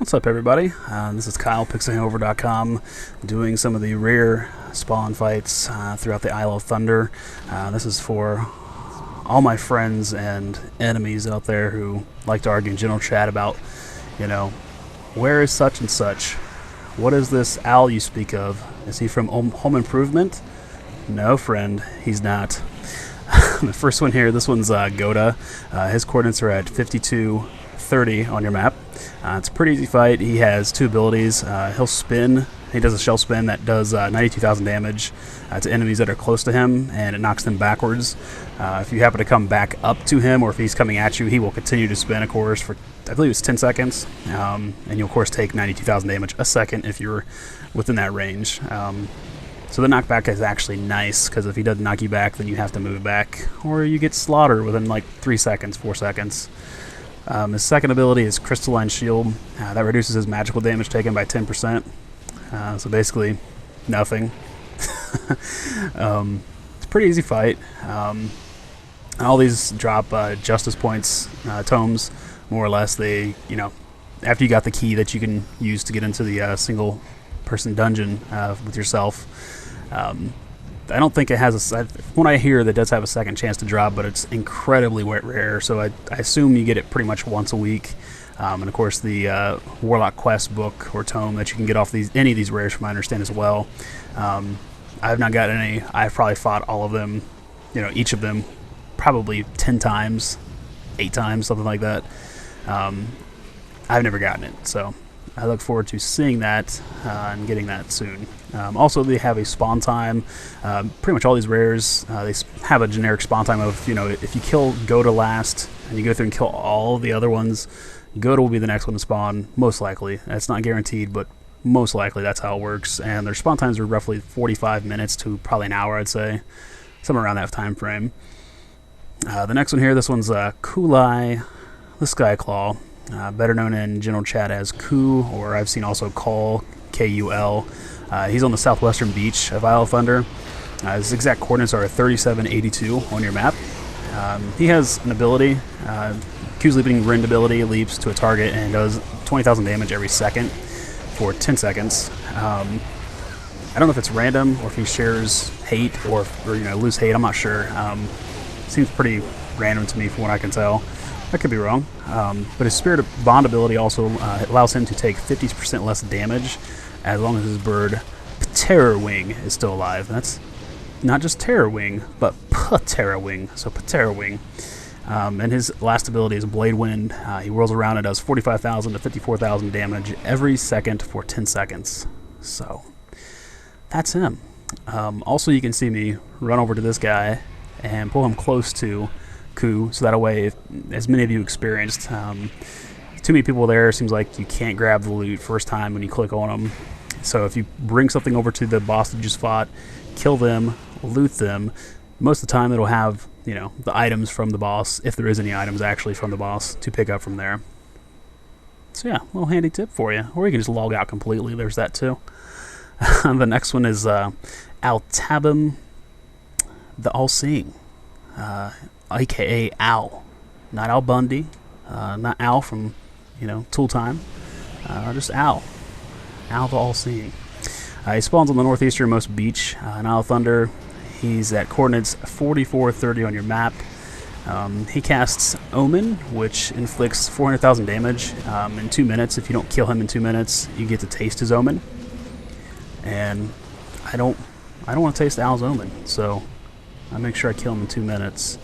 What's up, everybody? This is Kyle, pixelhangover.com, doing some of the rare spawn fights throughout the Isle of Thunder. This is for all my friends and enemies out there who like to argue in general chat about, you know, where is such and such? What is this owl you speak of? Is he from Home Improvement? No, friend, he's not. The first one here, this one's Goda. His coordinates are at 5230 on your map. It's a pretty easy fight. He has two abilities. He'll spin. He does a shell spin that does 92,000 damage to enemies that are close to him, and it knocks them backwards. If you happen to come back up to him, or if he's coming at you, he will continue to spin, of course, for I believe it's 10 seconds. And you'll, of course, take 92,000 damage a second if you're within that range. So the knockback is actually nice, because if he doesn't knock you back, then you have to move back, or you get slaughtered within like 3 seconds, 4 seconds. His second ability is Crystalline Shield. That reduces his magical damage taken by 10%. So basically, nothing. It's a pretty easy fight. All these drop justice points, tomes, more or less. They, you know, after you got the key that you can use to get into the single-person dungeon with yourself. I don't think it has a... When I hear that does have a second chance to drop, but it's incredibly rare, so I assume you get it pretty much once a week. And of course the Warlock Quest book or tome that you can get off any of these rares, from what I understand, as well. I have not got any. I've probably fought all of them, you know, each of them probably 10 times, 8 times, something like that. I've never gotten it, so I look forward to seeing that and getting that soon. Also, they have a spawn time. Pretty much all these rares, they have a generic spawn time of, you know, if you kill Goda last and you go through and kill all the other ones, Goda will be the next one to spawn, most likely. That's not guaranteed, but most likely that's how it works. And their spawn times are roughly 45 minutes to probably an hour, I'd say. Somewhere around that time frame. The next one here, this one's Kulai, the Skyclaw. Better known in general chat as Ku, or I've seen also Kul, K-U-L. He's on the southwestern beach of Isle of Thunder. His exact coordinates are 3782 on your map. He has an ability, Q's Leaping Rend ability, leaps to a target and does 20,000 damage every second for 10 seconds. I don't know if it's random or if he shares hate or you know, lose hate. I'm not sure. Seems pretty random to me from what I can tell. I could be wrong. But his Spirit Bond ability also allows him to take 50% less damage as long as his bird Terror Wing is still alive. That's not just Terror Wing, but Terror Wing. So Terror Wing. And his last ability is Blade Wind. He whirls around and does 45,000 to 54,000 damage every second for 10 seconds. So that's him. Also, you can see me run over to this guy and pull him close to Ku, so that way, if, as many of you experienced, too many people there, it seems like you can't grab the loot first time when you click on them. So if you bring something over to the boss that you just fought, kill them, loot them, most of the time it'll have, you know, the items from the boss, if there is any items actually from the boss, to pick up from there. So yeah, a little handy tip for you. Or you can just log out completely, there's that too. The next one is Altabim, the All-Seeing. AKA Owl, not Al Bundy, not Al from, you know, Tool Time, just Owl the All-Seeing. He spawns on the northeasternmost beach in Isle of Thunder. He's at coordinates 4430 on your map. He casts Omen, which inflicts 400,000 damage in 2 minutes. If you don't kill him in 2 minutes, you get to taste his Omen. And I don't want to taste Owl's Omen, so I make sure I kill him in 2 minutes.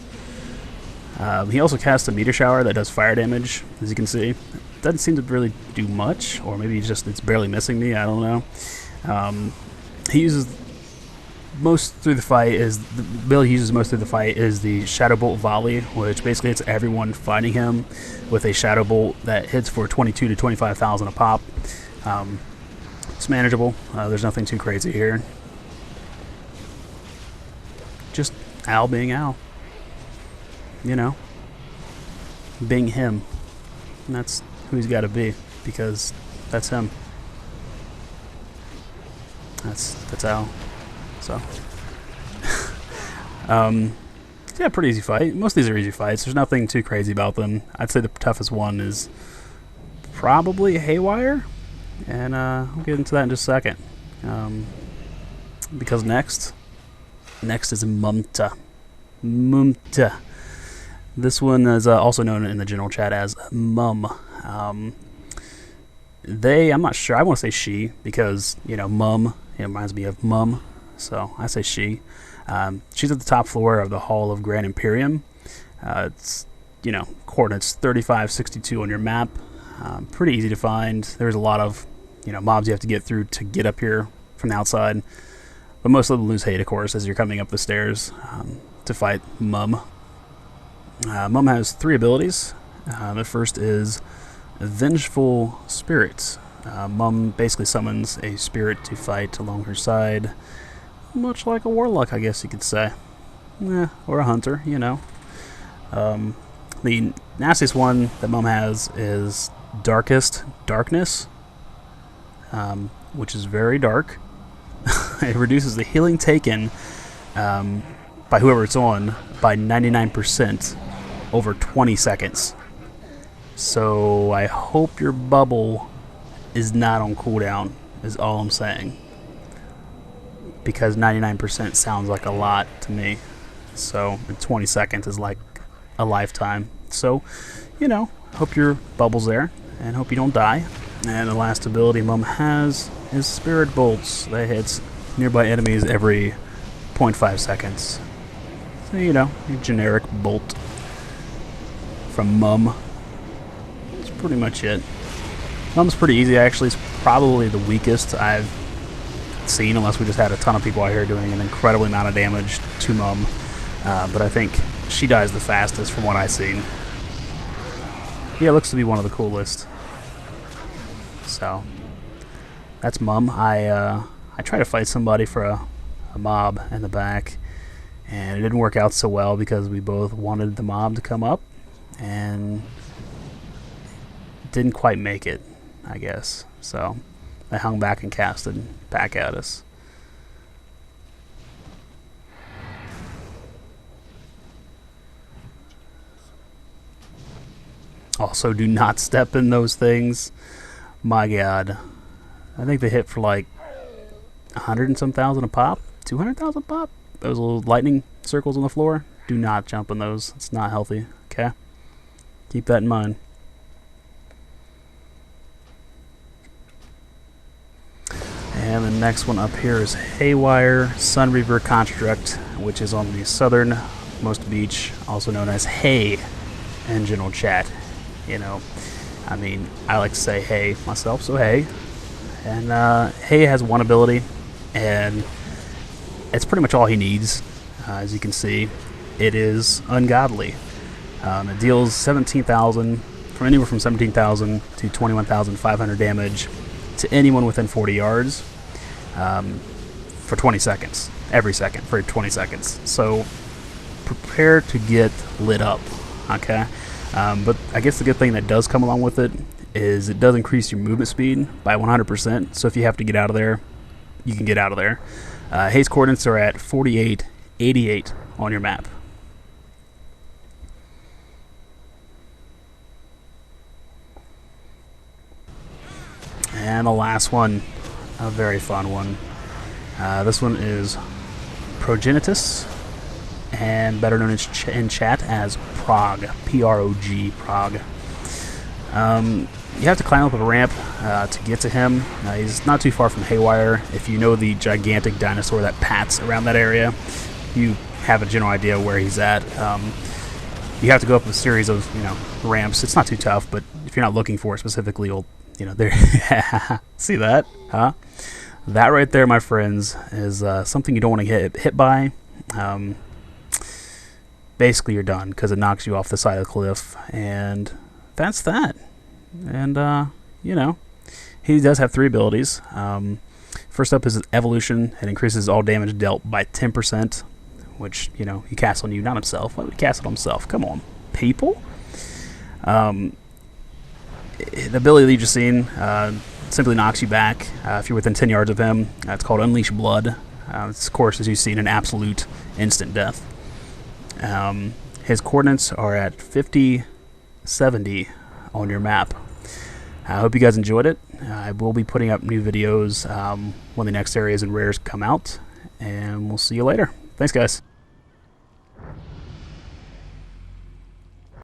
He also casts a meteor shower that does fire damage, as you can see. Doesn't seem to really do much, or maybe it's barely missing me, I don't know. He uses most through the fight the ability he uses most through the fight is the Shadow Bolt Volley, which basically hits everyone fighting him with a Shadow Bolt that hits for 22 to 25,000 a pop. It's manageable. There's nothing too crazy here. Just Al being Al. You know, being him. And that's who he's got to be, because that's him. That's Al. So, yeah, pretty easy fight. Most of these are easy fights. There's nothing too crazy about them. I'd say the toughest one is probably Haywire, and I'll get into that in just a second. Because next is Mumta. Mumta. This one is also known in the general chat as Mum. I'm not sure. I want to say she because, you know, Mum, it reminds me of Mum, so I say she. She's at the top floor of the Hall of Grand Imperium. It's, you know, coordinates 3562 on your map. Pretty easy to find. There's a lot of, you know, mobs you have to get through to get up here from the outside. But most of them lose hate, of course, as you're coming up the stairs to fight Mum. Mum has 3 abilities. The first is Vengeful Spirit. Mum basically summons a spirit to fight along her side, much like a warlock, I guess you could say. Or a hunter, you know. The nastiest one that Mum has is Darkness, which is very dark. It reduces the healing taken by whoever it's on by 99% over 20 seconds. So I hope your bubble is not on cooldown, is all I'm saying. Because 99% sounds like a lot to me. So 20 seconds is like a lifetime. So, you know, hope your bubble's there and hope you don't die. And the last ability Mum has is Spirit Bolts. They hit nearby enemies every 0.5 seconds. So, you know, your generic bolt from Mum. That's pretty much it. Mum's pretty easy, actually. It's probably the weakest I've seen, unless we just had a ton of people out here doing an incredible amount of damage to Mum. But I think she dies the fastest from what I've seen. Yeah, it looks to be one of the coolest. So, that's Mum. I tried to fight somebody for a mob in the back, and it didn't work out so well because we both wanted the mob to come up, and didn't quite make it, I guess. So, I hung back and casted back at us. Also, do not step in those things. My God. I think they hit for like 100 and some thousand a pop. 200,000 a pop. Those little lightning circles on the floor. Do not jump in those. It's not healthy. Okay? Keep that in mind. And the next one up here is Haywire Sunriver Construct, which is on the southernmost beach, also known as Hay in general chat. You know, I mean, I like to say hey myself, so hey. And Hay has one ability, and it's pretty much all he needs. As you can see, it is Ungodly. It deals 17,000, from anywhere from 17,000 to 21,500 damage to anyone within 40 yards for 20 seconds. Every second for 20 seconds. So prepare to get lit up, okay? But I guess the good thing that does come along with it is it does increase your movement speed by 100%. So if you have to get out of there, you can get out of there. Hay's coordinates are at 4888 on your map. And the last one, a very fun one. This one is Progenitus, and better known in chat as Prog, P-R-O-G, Prog. You have to climb up a ramp to get to him. He's not too far from Haywire. If you know the gigantic dinosaur that pats around that area, you have a general idea where he's at. You have to go up a series of, you know, ramps. It's not too tough, but if you're not looking for it specifically, you'll, you know, there. See that? Huh? That right there, my friends, is something you don't want to get hit by. Basically, you're done because it knocks you off the side of the cliff, and that's that. And you know, he does have 3 abilities. First up is his evolution. It increases all damage dealt by 10%, which, you know, he casts on you, not himself. Why would he cast it on himself? Come on, people. The ability that you just seen simply knocks you back if you're within 10 yards of him. It's called Unleash Blood. It's, of course, as you've seen, an absolute instant death. His coordinates are at 5070 on your map. I hope you guys enjoyed it. I will be putting up new videos when the next areas and rares come out, and we'll see you later. Thanks, guys.